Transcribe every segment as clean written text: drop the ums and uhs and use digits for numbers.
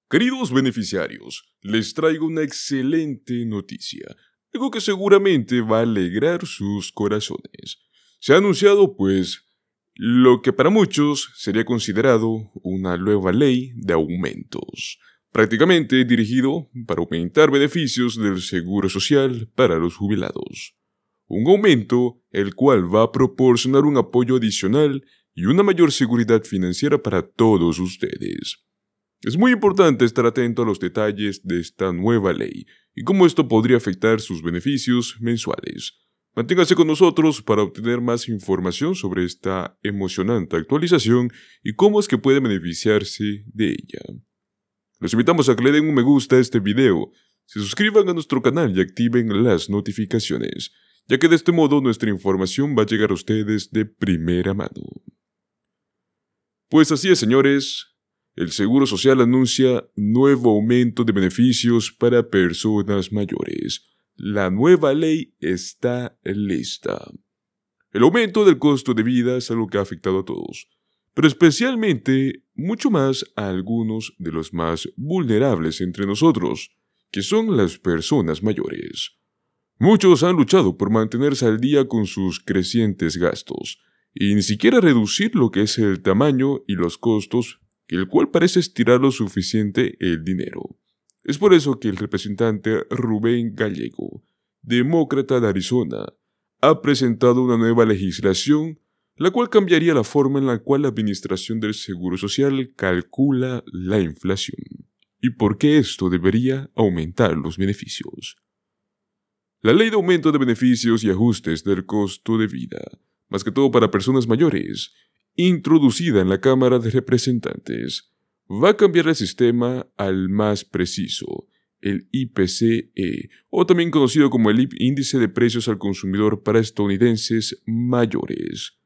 Queridos beneficiarios, les traigo una excelente noticia, algo que seguramente va a alegrar sus corazones. Se ha anunciado, lo que para muchos sería considerado una nueva ley de aumentos, prácticamente dirigido para aumentar beneficios del seguro social para los jubilados. Un aumento el cual va a proporcionar un apoyo adicional y una mayor seguridad financiera para todos ustedes. Es muy importante estar atento a los detalles de esta nueva ley y cómo esto podría afectar sus beneficios mensuales. Manténgase con nosotros para obtener más información sobre esta emocionante actualización y cómo es que puede beneficiarse de ella. Los invitamos a que le den un me gusta a este video, se suscriban a nuestro canal y activen las notificaciones, ya que de este modo nuestra información va a llegar a ustedes de primera mano. Pues así es, señores. El Seguro Social anuncia nuevo aumento de beneficios para personas mayores. La nueva ley está lista. El aumento del costo de vida es algo que ha afectado a todos, pero especialmente mucho más a algunos de los más vulnerables entre nosotros, que son las personas mayores. Muchos han luchado por mantenerse al día con sus crecientes gastos, y ni siquiera reducir lo que es el tamaño y los costos, el cual parece estirar lo suficiente el dinero. Es por eso que el representante Rubén Gallego, demócrata de Arizona, ha presentado una nueva legislación, la cual cambiaría la forma en la cual la Administración del Seguro Social calcula la inflación, y por qué esto debería aumentar los beneficios. La Ley de Aumento de Beneficios y Ajustes del Costo de Vida, más que todo para personas mayores, introducida en la Cámara de Representantes, va a cambiar el sistema al más preciso, el IPC-E, o también conocido como el Índice de Precios al Consumidor para estadounidenses mayores.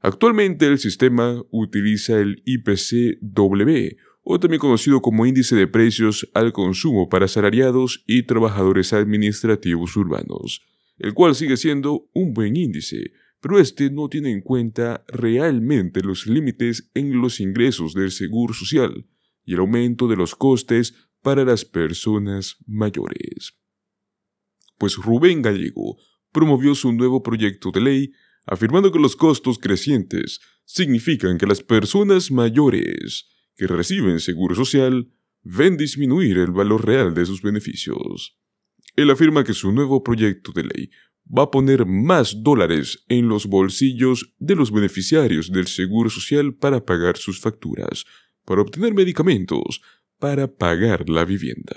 Actualmente el sistema utiliza el IPC-W, o también conocido como Índice de Precios al Consumo para asalariados y trabajadores administrativos urbanos, el cual sigue siendo un buen índice, pero este no tiene en cuenta realmente los límites en los ingresos del Seguro Social y el aumento de los costes para las personas mayores. Pues Rubén Gallego promovió su nuevo proyecto de ley afirmando que los costos crecientes significan que las personas mayores que reciben Seguro Social ven disminuir el valor real de sus beneficios. Él afirma que su nuevo proyecto de ley va a poner más dólares en los bolsillos de los beneficiarios del Seguro Social para pagar sus facturas, para obtener medicamentos, para pagar la vivienda.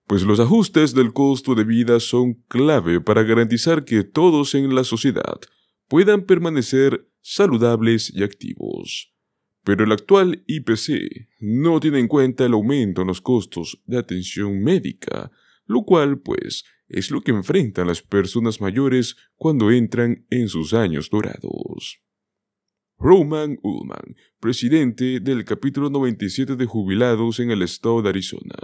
Pues los ajustes del costo de vida son clave para garantizar que todos en la sociedad puedan permanecer saludables y activos. Pero el actual IPC no tiene en cuenta el aumento en los costos de atención médica, lo cual, es lo que enfrentan las personas mayores cuando entran en sus años dorados. Roman Ullman, presidente del capítulo 97 de jubilados en el estado de Arizona,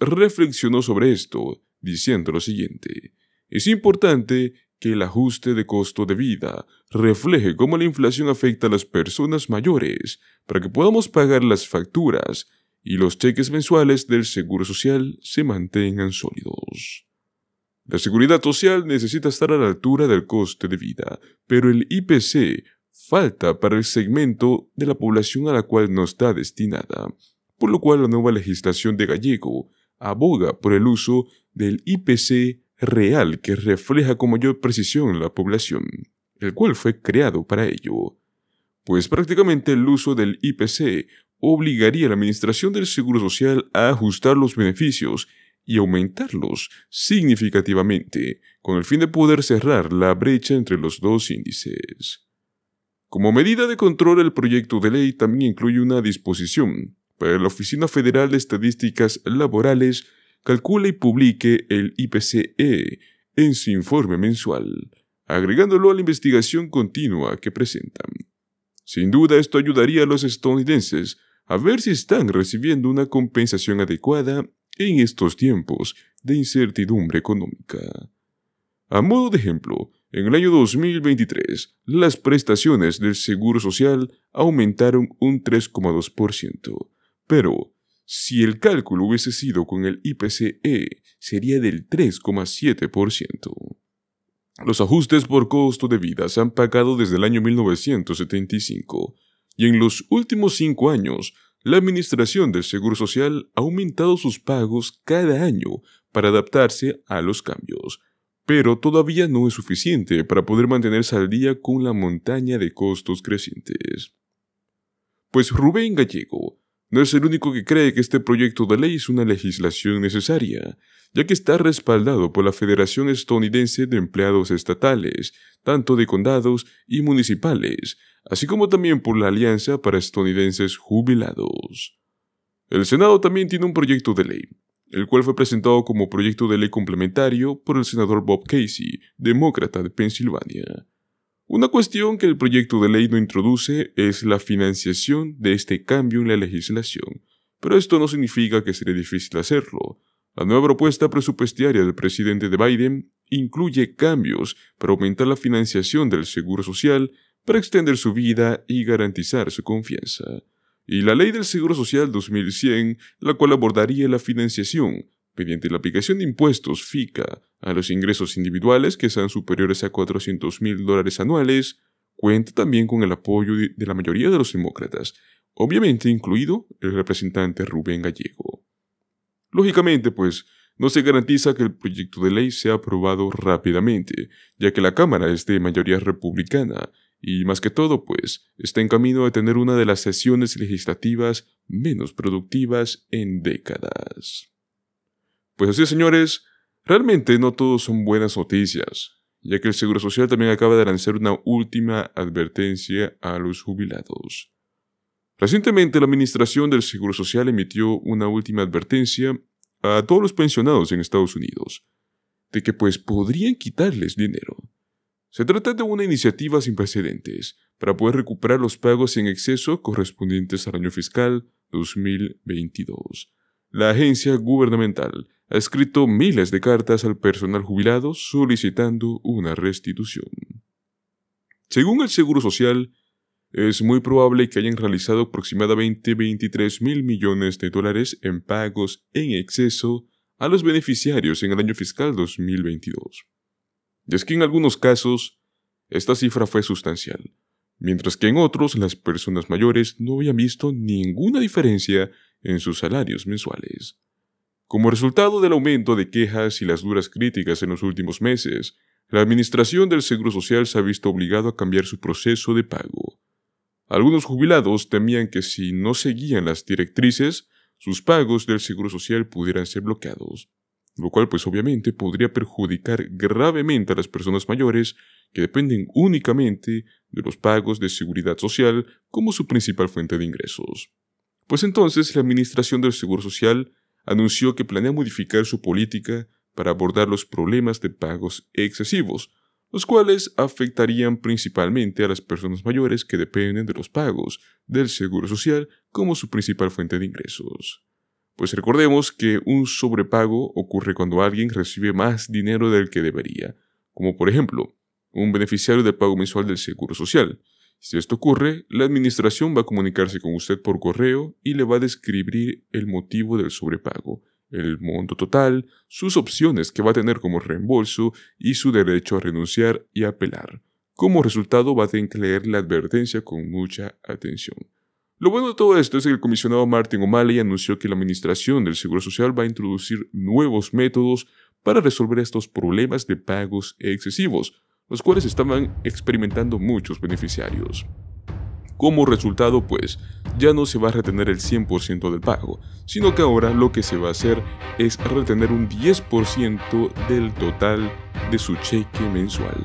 reflexionó sobre esto, diciendo lo siguiente: es importante que el ajuste de costo de vida refleje cómo la inflación afecta a las personas mayores, para que podamos pagar las facturas y los cheques mensuales del Seguro Social se mantengan sólidos. La seguridad social necesita estar a la altura del coste de vida, pero el IPC falta para el segmento de la población a la cual no está destinada, por lo cual la nueva legislación de Gallego aboga por el uso del IPC real que refleja con mayor precisión la población, el cual fue creado para ello. Pues prácticamente el uso del IPC obligaría a la Administración del Seguro Social a ajustar los beneficios y aumentarlos significativamente, con el fin de poder cerrar la brecha entre los dos índices. Como medida de control, el proyecto de ley también incluye una disposición para que la Oficina Federal de Estadísticas Laborales calcule y publique el IPC-E en su informe mensual, agregándolo a la investigación continua que presentan. Sin duda, esto ayudaría a los estadounidenses a ver si están recibiendo una compensación adecuada en estos tiempos de incertidumbre económica. A modo de ejemplo, en el año 2023, las prestaciones del Seguro Social aumentaron un 3,2%, pero Si el cálculo hubiese sido con el IPC-E, sería del 3,7%. Los ajustes por costo de vida se han pagado desde el año 1975, y en los últimos 5 años, la Administración del Seguro Social ha aumentado sus pagos cada año para adaptarse a los cambios, pero todavía no es suficiente para poder mantenerse al día con la montaña de costos crecientes. Pues Rubén Gallego no es el único que cree que este proyecto de ley es una legislación necesaria, ya que está respaldado por la Federación Estadounidense de Empleados Estatales, tanto de condados y municipales, así como también por la Alianza para Estadounidenses Jubilados. El Senado también tiene un proyecto de ley, el cual fue presentado como proyecto de ley complementario por el senador Bob Casey, demócrata de Pensilvania. Una cuestión que el proyecto de ley no introduce es la financiación de este cambio en la legislación, pero esto no significa que sería difícil hacerlo. La nueva propuesta presupuestaria del presidente de Biden incluye cambios para aumentar la financiación del Seguro Social, para extender su vida y garantizar su confianza. Y la Ley del Seguro Social 2100, la cual abordaría la financiación mediante la aplicación de impuestos FICA a los ingresos individuales que sean superiores a $400,000 anuales, cuenta también con el apoyo de la mayoría de los demócratas, obviamente incluido el representante Rubén Gallego. Lógicamente, pues, no se garantiza que el proyecto de ley sea aprobado rápidamente, ya que la Cámara es de mayoría republicana y, más que todo, pues, está en camino a tener una de las sesiones legislativas menos productivas en décadas. Pues así, señores, realmente no todos son buenas noticias, ya que el Seguro Social también acaba de lanzar una última advertencia a los jubilados. Recientemente, la Administración del Seguro Social emitió una última advertencia a todos los pensionados en Estados Unidos, de que pues podrían quitarles dinero. Se trata de una iniciativa sin precedentes para poder recuperar los pagos en exceso correspondientes al año fiscal 2022. La agencia gubernamental ha escrito miles de cartas al personal jubilado solicitando una restitución. Según el Seguro Social, es muy probable que hayan realizado aproximadamente $23,000 millones en pagos en exceso a los beneficiarios en el año fiscal 2022. Y es que en algunos casos, esta cifra fue sustancial, mientras que en otros las personas mayores no habían visto ninguna diferencia en sus salarios mensuales. Como resultado del aumento de quejas y las duras críticas en los últimos meses, la Administración del Seguro Social se ha visto obligado a cambiar su proceso de pago. Algunos jubilados temían que si no seguían las directrices, sus pagos del Seguro Social pudieran ser bloqueados, lo cual pues obviamente podría perjudicar gravemente a las personas mayores que dependen únicamente de los pagos de seguridad social como su principal fuente de ingresos. Pues entonces la Administración del Seguro Social anunció que planea modificar su política para abordar los problemas de pagos excesivos, los cuales afectarían principalmente a las personas mayores que dependen de los pagos del Seguro Social como su principal fuente de ingresos. Pues recordemos que un sobrepago ocurre cuando alguien recibe más dinero del que debería, como por ejemplo, un beneficiario del pago mensual del Seguro Social. Si esto ocurre, la administración va a comunicarse con usted por correo y le va a describir el motivo del sobrepago, el monto total, sus opciones que va a tener como reembolso y su derecho a renunciar y apelar. Como resultado va a tener que leer la advertencia con mucha atención. Lo bueno de todo esto es que el comisionado Martin O'Malley anunció que la Administración del Seguro Social va a introducir nuevos métodos para resolver estos problemas de pagos excesivos, los cuales estaban experimentando muchos beneficiarios. Como resultado, pues, ya no se va a retener el 100% del pago, sino que ahora lo que se va a hacer es retener un 10% del total de su cheque mensual.